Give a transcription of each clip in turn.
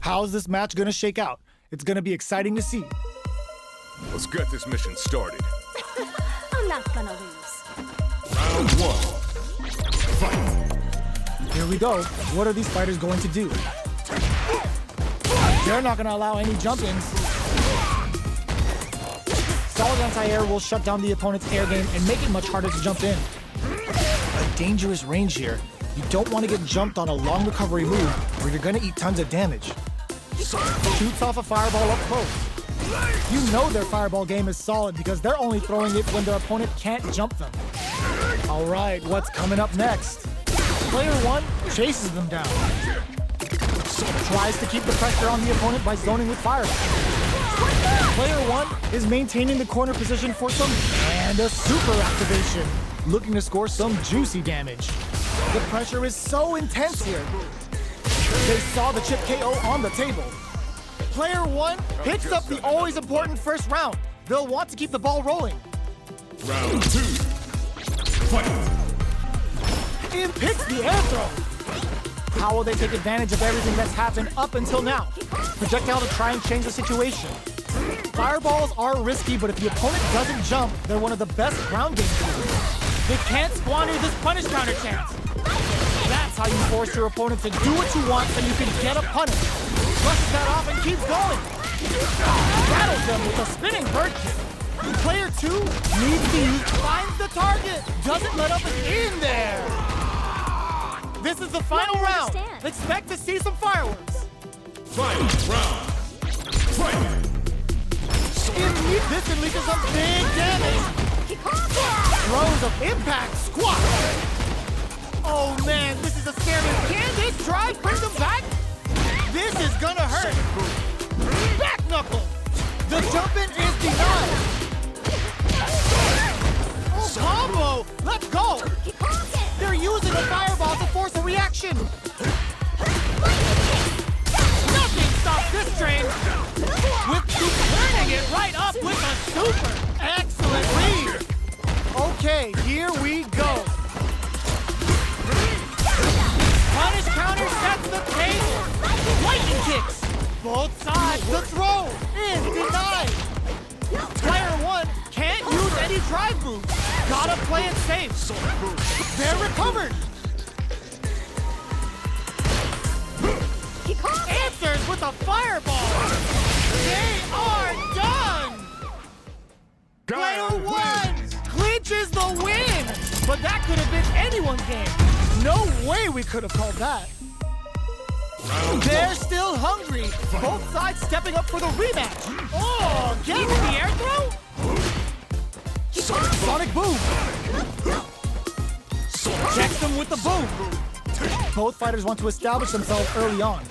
How's this match gonna shake out? It's gonna be exciting to see. Let's get this mission started. I'm not gonna lose. Round one. Fight. Here we go. What are these fighters going to do? They're not gonna allow any jump-ins. Solid anti-air will shut down the opponent's air game and make it much harder to jump in. A dangerous range here. You don't want to get jumped on a long recovery move or you're gonna eat tons of damage. Shoots off a fireball up close. You know their fireball game is solid because they're only throwing it when their opponent can't jump them. All right, what's coming up next? Player one chases them down. Tries to keep the pressure on the opponent by zoning with fireball. Player one is maintaining the corner position for some and a super activation, looking to score some juicy damage. The pressure is so intense here. They saw the chip KO on the table. Player one picks up the always important first round. They'll want to keep the ball rolling. Round two. Fight. In picks the air throw. How will they take advantage of everything that's happened up until now? Projectile to try and change the situation. Fireballs are risky, but if the opponent doesn't jump, they're one of the best ground game tools. They can't squander this punish counter chance. That's how you force your opponent to do what you want so you can get a punish. Brushes that off and keeps going. Battles them with a spinning bird kick. Player two needs to use, finds the target, doesn't let up and in there. This is the final round. Expect to see some fireworks. Final round. Fight. This unleashes some big damage. Throws of impact squat. Oh man, this is a scary. Can this drive bring them back? This is gonna hurt. Back knuckle. The jump-in is denied. Oh, combo. Let's go. They're using a fireball to force a reaction. Nothing stops this train. With turning it right up with a super. Excellent read. Okay, here we go. Punish counter sets the table. Lightning kicks. Both sides. The throw is denied. Player one can't use any drive moves. Gotta play it safe. They're recovered. Answers with a fireball. They are done. Player one clinches the win. But that could have been anyone's game. No way we could have called that. They're still hungry. Both sides stepping up for the rematch. Oh, gets the air throw? Sonic boom. Checks them with the boom. Both fighters want to establish themselves early on.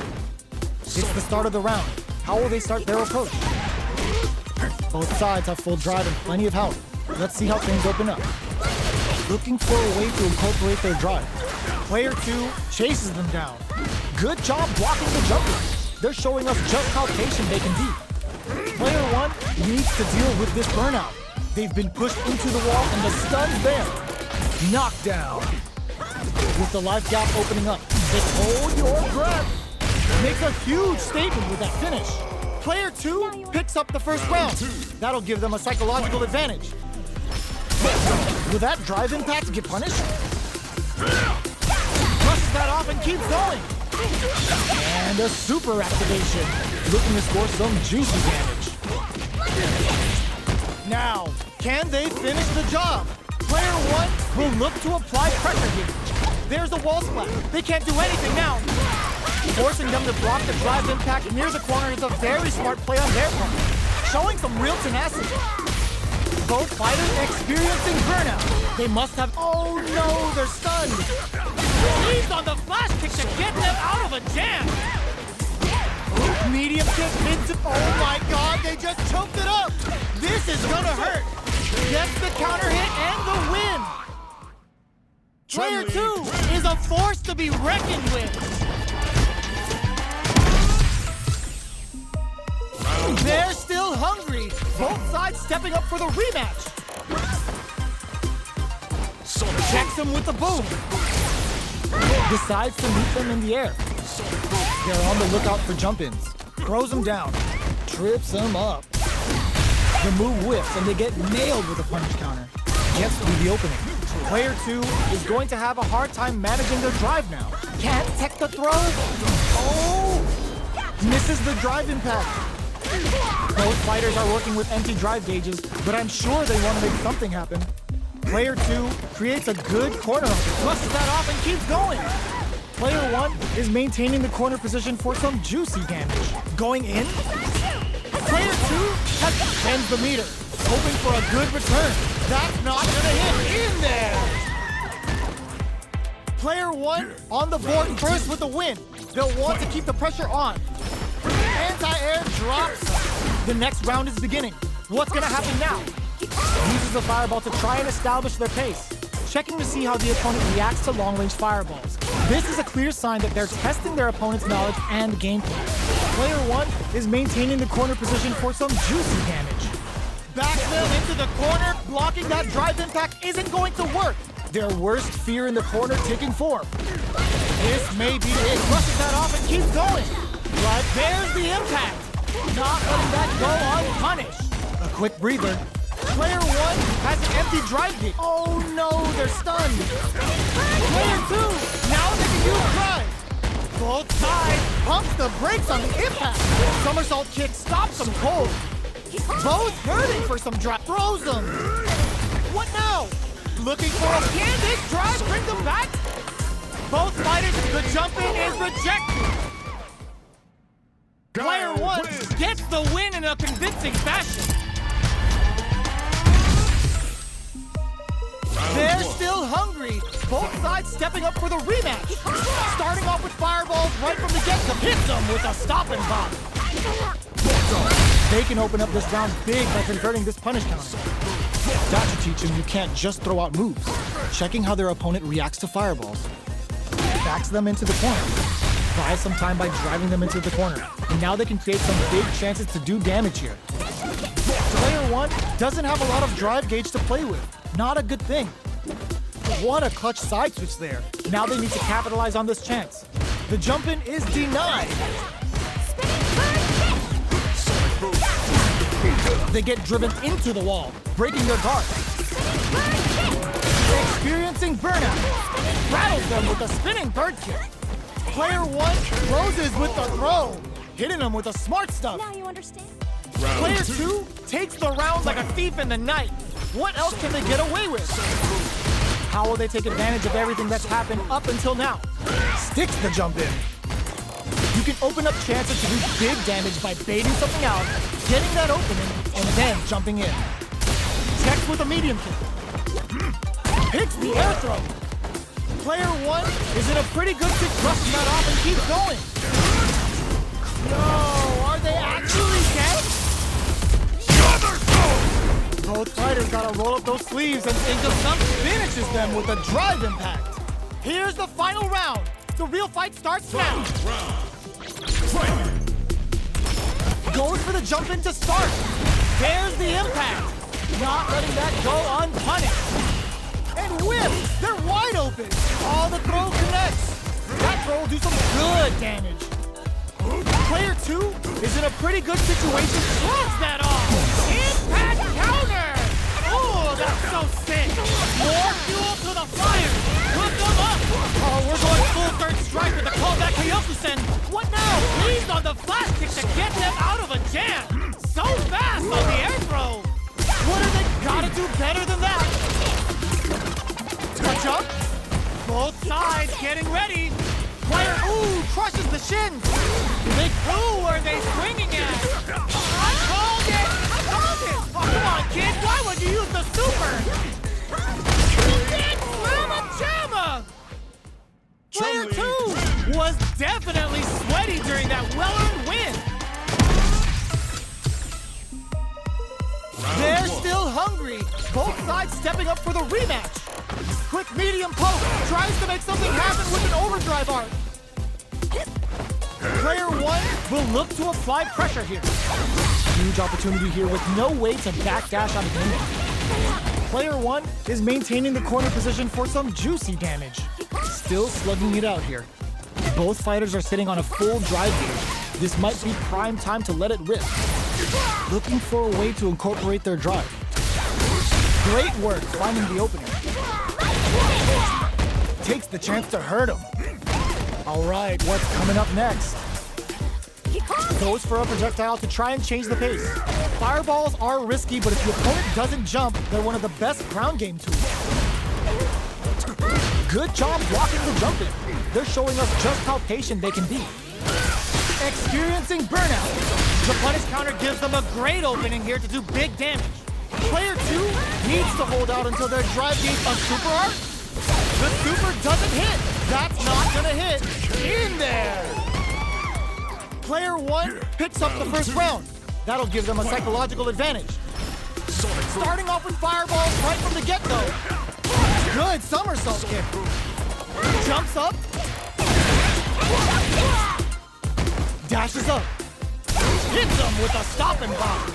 It's the start of the round. How will they start their approach? Both sides have full drive and plenty of health. Let's see how things open up. Looking for a way to incorporate their drive. Player two chases them down. Good job blocking the jumper. They're showing us just how patient they can be. Player one needs to deal with this burnout. They've been pushed into the wall and the stun's there. Knockdown. With the life gap opening up, just hold your breath. Makes a huge statement with that finish. Player two picks up the first round. That'll give them a psychological advantage. Will that drive impact get punished? Brushes that off and keeps going. And a super activation. Looking to score some juicy damage. Now, can they finish the job? Player one will look to apply pressure here. There's a wall splat. They can't do anything now. Forcing them to block the drive impact near the corner is a very smart play on their part. Showing some real tenacity. Both fighters experiencing burnout. They must have, oh no, they're stunned. He's on the flash kick to get them out of a jam. Medium kick hits it. Oh my god, they just choked it up. This is gonna hurt. Gets the counter hit and the win. Player two is a force to be reckoned with. They're still hungry. Both sides stepping up for the rematch. Checks him with the boom. Decides to meet them in the air. They're on the lookout for jump-ins. Throws them down. Trips them up. The move whiffs and they get nailed with a punish counter. Gets through the opening. Player 2 is going to have a hard time managing their drive now. Can't tech the throw. Oh! Misses the drive impact. Both fighters are working with empty drive gauges, but I'm sure they want to make something happen. Player 2 creates a good corner, flushes that off and keeps going. Player 1 is maintaining the corner position for some juicy damage. Going in. Player 2 bends the meter, hoping for a good return. That's not gonna hit in there. Player 1 on the board first with the win. They'll want to keep the pressure on. Anti-air drops. The next round is beginning. What's gonna happen now? Uses the fireball to try and establish their pace. Checking to see how the opponent reacts to long-range fireballs. This is a clear sign that they're testing their opponent's knowledge and gameplay. Player 1 is maintaining the corner position for some juicy damage. Backs them into the corner. Blocking that drive impact isn't going to work. Their worst fear in the corner taking form. This may be it. Brushes that off and keeps going. But there's the impact. Not letting that go unpunished. A quick breather. Player 1 has an empty drive gate. Oh no, they're stunned. Player 2, now they can use drive. Both sides pumps the brakes on the impact. Somersault kick stops them cold. Both hurting for some drive. Throws them. What now? Looking for a candid drive, bring them back. Both fighters, the jump in is rejected. Player 1 gets the win in a convincing fashion. They're still hungry. Both sides stepping up for the rematch. Starting off with fireballs right from the get-go. Hits them with a stop and pop. They can open up this round big by converting this punish counter. That should teach them you can't just throw out moves. Checking how their opponent reacts to fireballs. Backs them into the corner. Buys some time by driving them into the corner. And now they can create some big chances to do damage here. Player 1 doesn't have a lot of drive gauge to play with. Not a good thing. What a clutch side switch there. Now they need to capitalize on this chance. The jump-in is denied. They get driven into the wall, breaking their guard. Experiencing burnout. Rattles them with a spinning bird kick. Player 1 closes with the throw, hitting them with a smart stuff. Now you understand. Player 2 takes the round like a thief in the night. What else can they get away with? How will they take advantage of everything that's happened up until now? Sticks the jump in. You can open up chances to do big damage by baiting something out, getting that opening, and then jumping in. Checks with a medium kick. Hits the air throw. Player 1 is in a pretty good situation. Brushing that off and keeps going. No, are they actually dead? Both fighters gotta roll up those sleeves and think of something finishes them with a drive impact. Here's the final round. The real fight starts now. Goes for the jump in to start. There's the impact. Not letting that go unpunished. And whip! They're wide open. Oh, the throw connects. That throw will do some good damage. Player 2 is in a pretty good situation. Shrugs that off. Impact counter! Oh, that's so sick. More fuel to the fire. Hook them up. Oh, we're going full third strike with the callback Kyokusen. What now? He's on the flash kick to get them out of a jam. So fast on the air throw. What do they gotta do better than that? Touch up. Both sides getting ready. Player, ooh, crushes the shins. Who are they swinging at? I called it! I called it! Oh, come on, kid. Why would you use the super? Big Mama Jamma! Player 2 was definitely sweaty during that well-earned win. They're still hungry. Both sides stepping up for the rematch. Quick medium poke. Tries to make something happen with an overdrive arc. Player 1 will look to apply pressure here. Huge opportunity here with no way to backdash out of game. Player 1 is maintaining the corner position for some juicy damage. Still slugging it out here. Both fighters are sitting on a full drive gauge. This might be prime time to let it rip. Looking for a way to incorporate their drive. Great work finding the opening. Takes the chance to hurt him. All right, what's coming up next? Goes for a projectile to try and change the pace. Fireballs are risky, but if the opponent doesn't jump, they're one of the best ground game tools. Good job blocking the jump in. They're showing us just how patient they can be. Experiencing burnout. The punish counter gives them a great opening here to do big damage. Player 2 needs to hold out until their drive gains a super art. The super doesn't hit. That's not gonna hit. In there. Player 1 picks up the first round. That'll give them a psychological advantage. Starting off with fireballs right from the get-go. Good somersault kick. Jumps up. Dashes up. Hits him with a stopping bomb.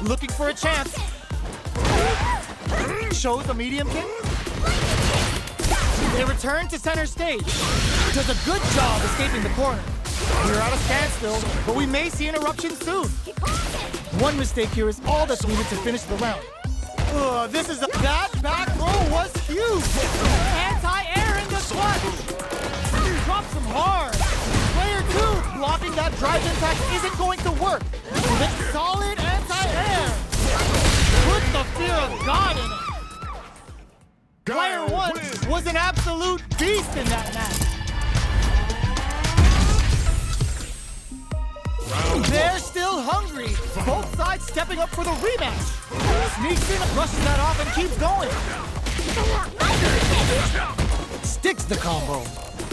Looking for a chance. Shows a medium kick. They return to center stage. Does a good job escaping the corner. We're at a standstill, but we may see an eruption soon. One mistake here is all that's needed to finish the round. That back row was huge. Anti-air in the clutch. Drops him hard. Player 2 blocking that drive impact isn't going to work. With solid anti-air. Put the fear of God in it. Player 1 was an absolute beast in that match. They're still hungry. Both sides stepping up for the rematch. Sneaks in, brushes that off, and keeps going. Sticks the combo.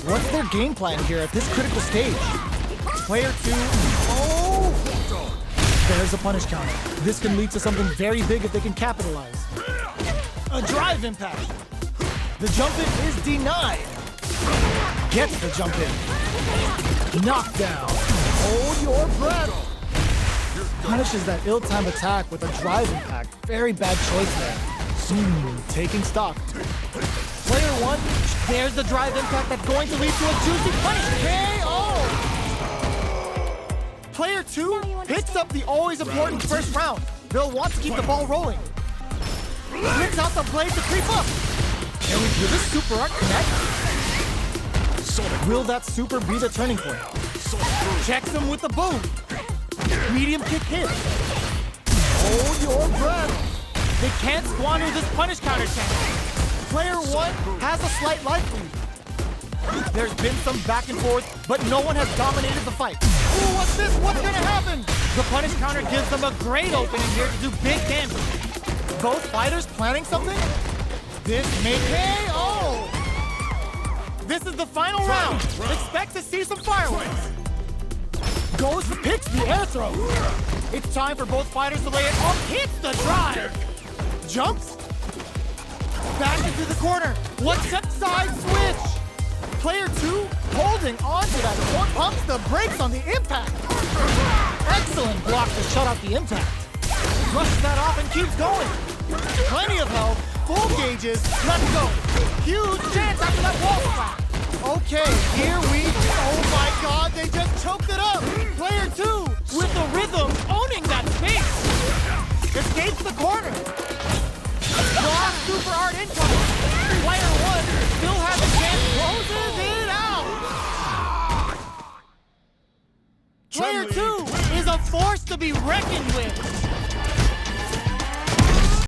What's their game plan here at this critical stage? Player 2. Oh! There's a punish counter. This can lead to something very big if they can capitalize. A drive impact. The jump in is denied. Gets the jump in. Knockdown. Hold your breath. Punishes that ill-timed attack with a drive impact. Very bad choice there. Taking stock. Player 1, there's the drive impact that's going to lead to a juicy punish. KO! Player 2 picks up the always important first round. They'll want to keep the ball rolling. Brings out the blade to creep up. Can we do this super art connect? Will that super be the turning point? Checks him with the boom. Medium kick hit. Hold your breath. They can't squander this punish counter chance. Player 1 has a slight life lead. There's been some back and forth, but no one has dominated the fight. Ooh, what's this? What's gonna happen? The punish counter gives them a great opening here to do big damage. Both fighters planning something? This may KO! This is the final round. Expect to see some fireworks. Goes, picks the air throw. It's time for both fighters to lay it up. Hits the drive. Jumps. Back into the corner. One step side switch. Player 2 holding on to that one. Pumps the brakes on the impact. Excellent block to shut out the impact. Brushes that off and keeps going. Plenty of health. Full gauges. Let's go. Huge chance after that wall slap. Okay, here we go. Oh my God, they just choked it up. Player 2 with the rhythm, owning that space. Escapes the corner. Block super art incoming. Player 1 still has a chance, closes it out. Player 2 is a force to be reckoned with.